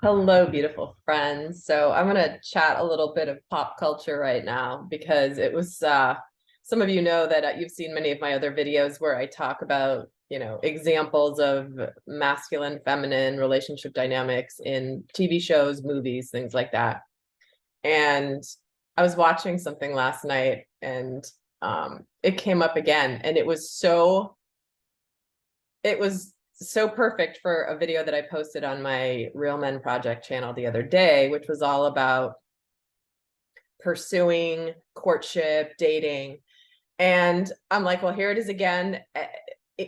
Hello, beautiful friends. So I'm going to chat a little bit of pop culture right now because it was some of you know that you've seen many of my other videos where I talk about, examples of masculine, feminine relationship dynamics in TV shows, movies, things like that. And I was watching something last night and it came up again and it was so perfect for a video that I posted on my Real Men Project channel the other day, which was all about pursuing courtship, dating. And I'm like, well, here it is again,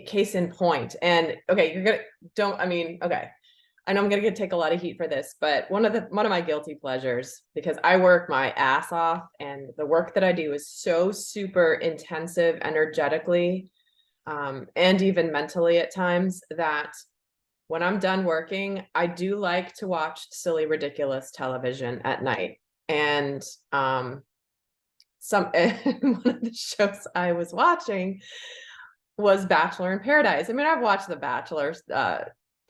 case in point. And okay, okay. I know I'm gonna take a lot of heat for this, but one of my guilty pleasures, because I work my ass off and the work that I do is so super intensive energetically, and even mentally at times, that when I'm done working, I do like to watch silly, ridiculous television at night. And one of the shows I was watching was Bachelor in Paradise. I mean, I've watched The Bachelor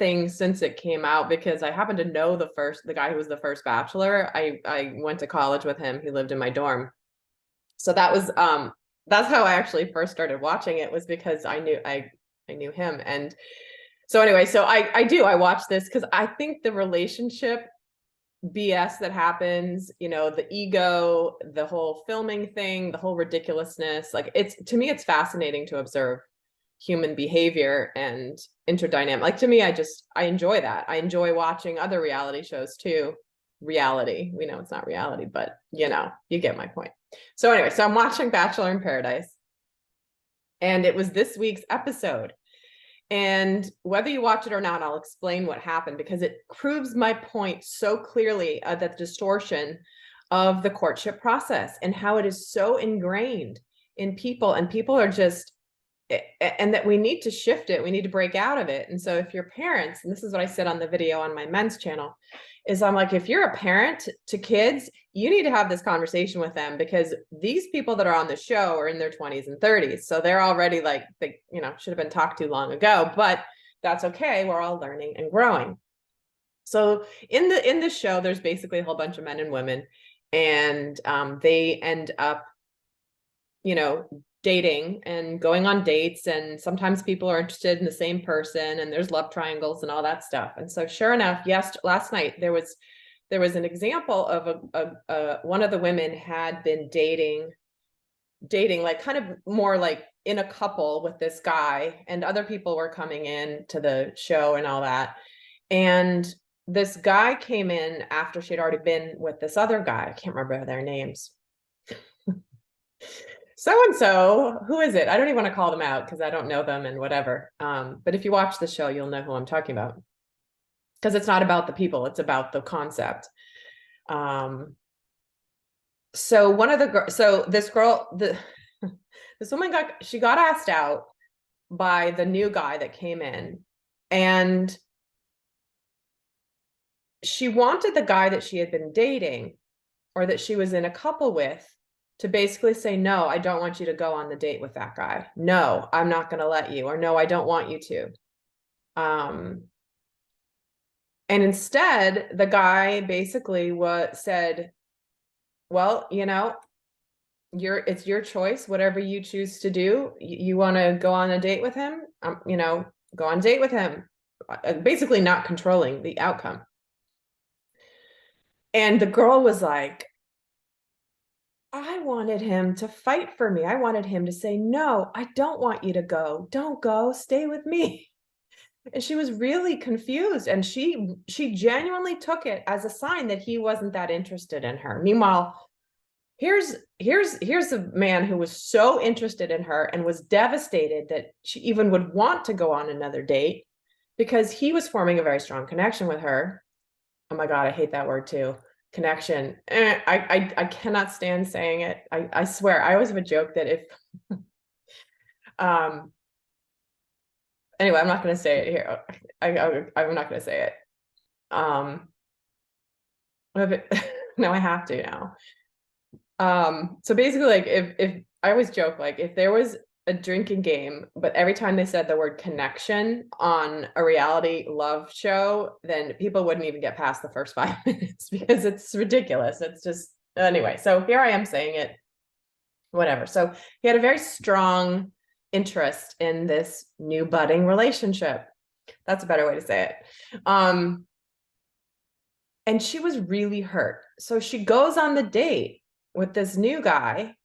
thing since it came out because I happen to know the guy who was the first Bachelor. I went to college with him. He lived in my dorm. So that's how I actually first started watching it, was because I knew him. And so anyway, so I watch this because I think the relationship BS that happens, the ego, the whole filming thing, the whole ridiculousness, like, to me, it's fascinating to observe human behavior and interdynamic. Like, to me, I enjoy that. I enjoy watching other reality shows too. Reality, we know it's not reality, but you get my point. So anyway, so I'm watching Bachelor in Paradise, and it was this week's episode. And whether you watch it or not, I'll explain what happened because it proves my point so clearly, that the distortion of the courtship process and how it is so ingrained in people, and people are just, and that we need to shift it. We need to break out of it. And so if you're parents, and this is what I said on the video on my men's channel, is I'm like, if you're a parent to kids, you need to have this conversation with them, because these people that are on the show are in their 20s and 30s. So they're already like, they, should have been talked to long ago, but that's okay. We're all learning and growing. So in the show, there's basically a whole bunch of men and women, and they end up, dating and going on dates, and sometimes people are interested in the same person, and there's love triangles and all that stuff. And so sure enough, yes, last night there was an example of one of the women had been dating like kind of more like in a couple with this guy, and other people were coming in to the show and all that. And this guy came in after she'd already been with this other guy. I can't remember their names. So-and-so, who is it? I don't even want to call them out because I don't know them and whatever. But if you watch the show, you'll know who I'm talking about, because it's not about the people, it's about the concept. So this woman got asked out by the new guy that came in, and she wanted the guy that she had been dating, or that she was in a couple with, to basically say, no, I don't want you to go on the date with that guy. No, I'm not going to let you, or no, I don't want you to. And instead, the guy basically said, well, it's your choice, whatever you choose to do. You want to go on a date with him, go on a date with him, basically not controlling the outcome. And the girl was like, I wanted him to fight for me. I wanted him to say, no, I don't want you to go. Don't go. Stay with me. And she was really confused. And she genuinely took it as a sign that he wasn't that interested in her. Meanwhile, here's a man who was so interested in her and was devastated that she even would want to go on another date, because he was forming a very strong connection with her. Oh my God, I hate that word too. Connection. I cannot stand saying it. I swear, I always have a joke that if anyway, I'm not going to say it here. I'm not going to say it. No, I have to now. So basically, like, if I always joke, like, if there was a drinking game, but every time they said the word connection on a reality love show, then people wouldn't even get past the first 5 minutes because it's ridiculous. It's just, anyway, so here I am saying it, whatever. So he had a very strong interest in this new budding relationship. That's a better way to say it. And she was really hurt. So she goes on the date with this new guy.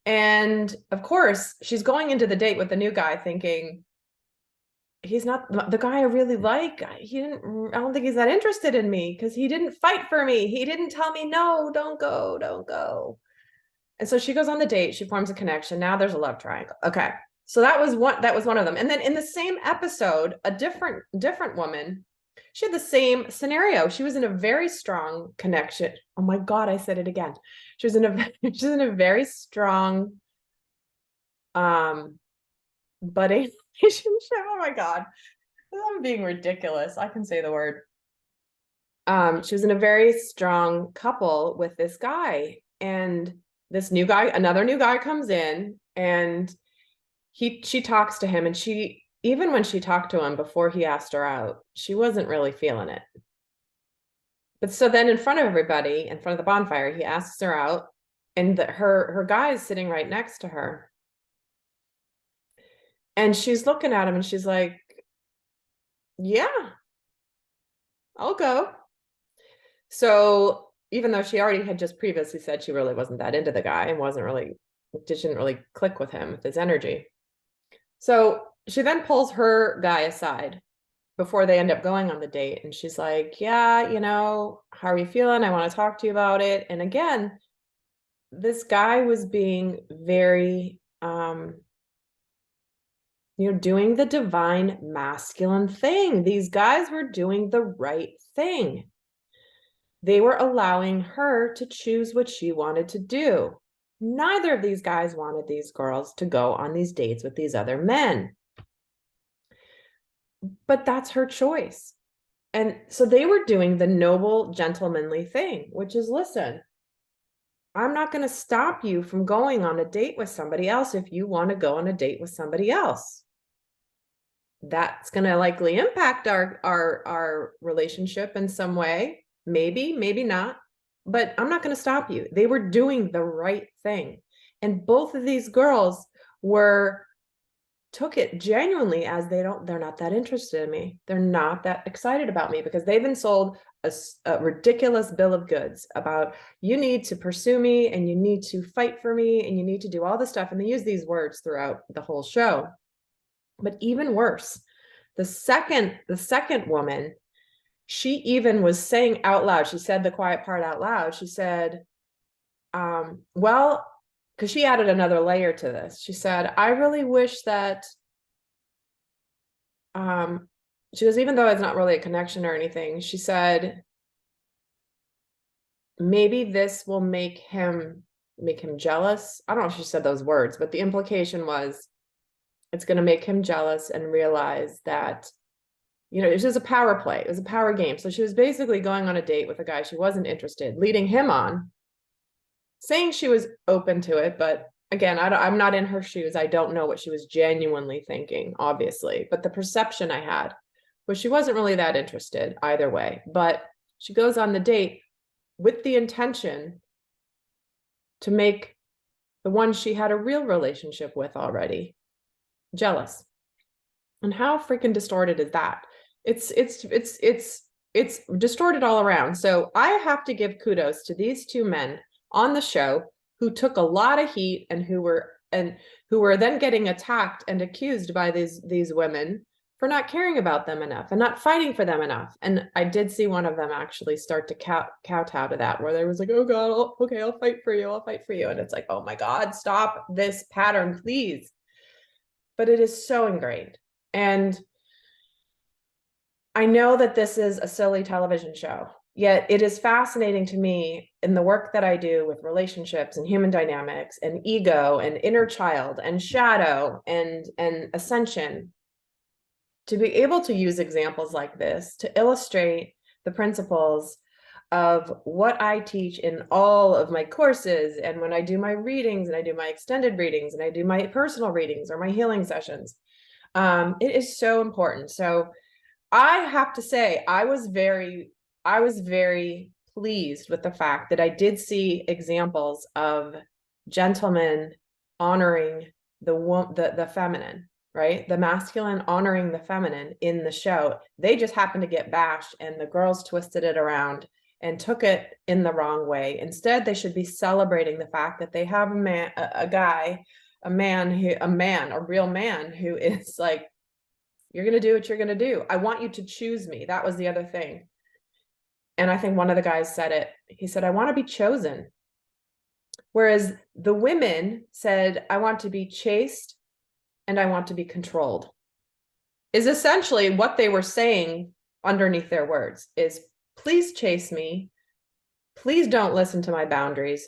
And of course, she's going into the date with the new guy thinking, he's not the guy I really like. I don't think he's that interested in me because he didn't fight for me. He didn't tell me, no, don't go, don't go. And so she goes on the date. She forms a connection. Now there's a love triangle. Okay. So that was one of them. And then in the same episode, a different woman, she had the same scenario. She was in a very strong connection. Oh my God, I said it again. She was in a very strong budding relationship. Oh my God. I'm being ridiculous. I can say the word. She was in a very strong couple with this guy, and this new guy, another new guy comes in, and she talks to him, and even when she talked to him before he asked her out, she wasn't really feeling it. But so then in front of everybody, in front of the bonfire, he asks her out, and her guy is sitting right next to her. And she's looking at him and she's like, yeah, I'll go. So even though she already had just previously said she really wasn't that into the guy and didn't really click with him, with his energy. So she then pulls her guy aside before they end up going on the date. And she's like, yeah, how are you feeling? I want to talk to you about it. And again, this guy was being very, doing the divine masculine thing. These guys were doing the right thing. They were allowing her to choose what she wanted to do. Neither of these guys wanted these girls to go on these dates with these other men. But that's her choice. And so they were doing the noble, gentlemanly thing, which is, listen, I'm not going to stop you from going on a date with somebody else if you want to go on a date with somebody else. That's going to likely impact our relationship in some way. Maybe, maybe not. But I'm not going to stop you. They were doing the right thing. And both of these girls took it genuinely as they're not that interested in me. They're not that excited about me because they've been sold a ridiculous bill of goods about, you need to pursue me and you need to fight for me and you need to do all this stuff. And they use these words throughout the whole show. But even worse, the second woman, she even was saying out loud, she said the quiet part out loud. She said, well, because she added another layer to this. She said, I really wish that, she goes, even though it's not really a connection or anything, she said, maybe this will make him jealous. I don't know if she said those words, but the implication was, it's going to make him jealous and realize that, it was just a power play. It was a power game. So she was basically going on a date with a guy she wasn't interested, leading him on, saying she was open to it. But again, I'm not in her shoes. I don't know what she was genuinely thinking, obviously. But the perception I had was she wasn't really that interested either way. But she goes on the date with the intention to make the one she had a real relationship with already jealous. And how freaking distorted is that? It's distorted all around. So I have to give kudos to these two men on the show who took a lot of heat and who were then getting attacked and accused by these women for not caring about them enough and not fighting for them enough. And I did see one of them actually start to kowtow to that, where there was like, oh God, okay, I'll fight for you. I'll fight for you. And it's like, oh my God, stop this pattern, please. But it is so ingrained. And I know that this is a silly television show, yet it is fascinating to me in the work that I do with relationships and human dynamics and ego and inner child and shadow and ascension, to be able to use examples like this to illustrate the principles of what I teach in all of my courses, and when I do my readings, and I do my extended readings, and I do my personal readings or my healing sessions. It is so important. So I have to say, I was very pleased with the fact that I did see examples of gentlemen honoring the feminine, right? The masculine honoring the feminine in the show. They just happened to get bashed, and the girls twisted it around and took it in the wrong way. Instead, they should be celebrating the fact that they have a man, a real man who is like, you're going to do what you're going to do. I want you to choose me. That was the other thing. And I think one of the guys said it. He said, I want to be chosen. Whereas the women said, I want to be chased and I want to be controlled. Is essentially what they were saying underneath their words is, please chase me. Please don't listen to my boundaries.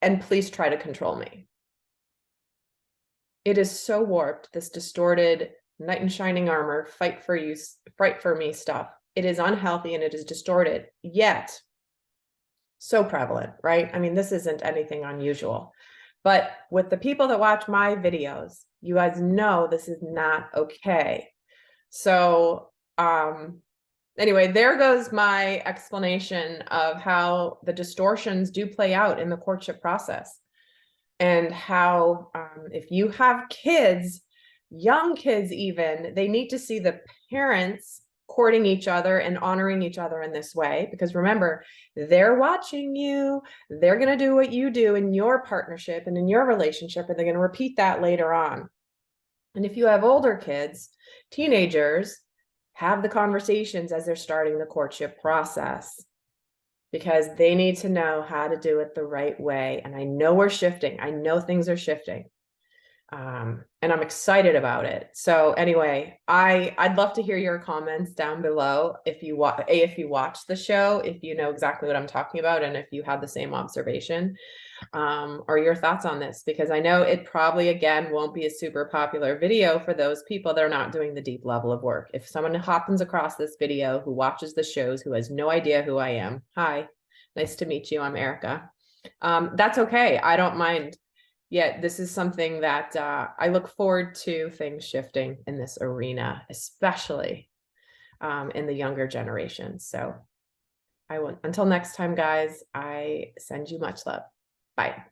And please try to control me. It is so warped, this distorted knight in shining armor, fight for me stuff. It is unhealthy and it is distorted, yet so prevalent, right? I mean, this isn't anything unusual. But with the people that watch my videos, you guys know this is not okay. So anyway, there goes my explanation of how the distortions do play out in the courtship process, and how if you have kids, young kids even, they need to see the parents courting each other and honoring each other in this way. Because remember, they're watching you. They're going to do what you do in your partnership and in your relationship, and they're going to repeat that later on. And if you have older kids, teenagers, have the conversations as they're starting the courtship process, because they need to know how to do it the right way. And I know we're shifting. I know things are shifting. And I'm excited about it. So anyway, I'd love to hear your comments down below. If you watch the show, if you know exactly what I'm talking about, and if you had the same observation, or your thoughts on this, because I know it probably, again, won't be a super popular video for those people that are not doing the deep level of work. If someone happens across this video who watches the shows, who has no idea who I am, hi, nice to meet you, I'm Erika. That's okay. I don't mind. Yet this is something that I look forward to things shifting in this arena, especially in the younger generation. So until next time, guys, I send you much love. Bye.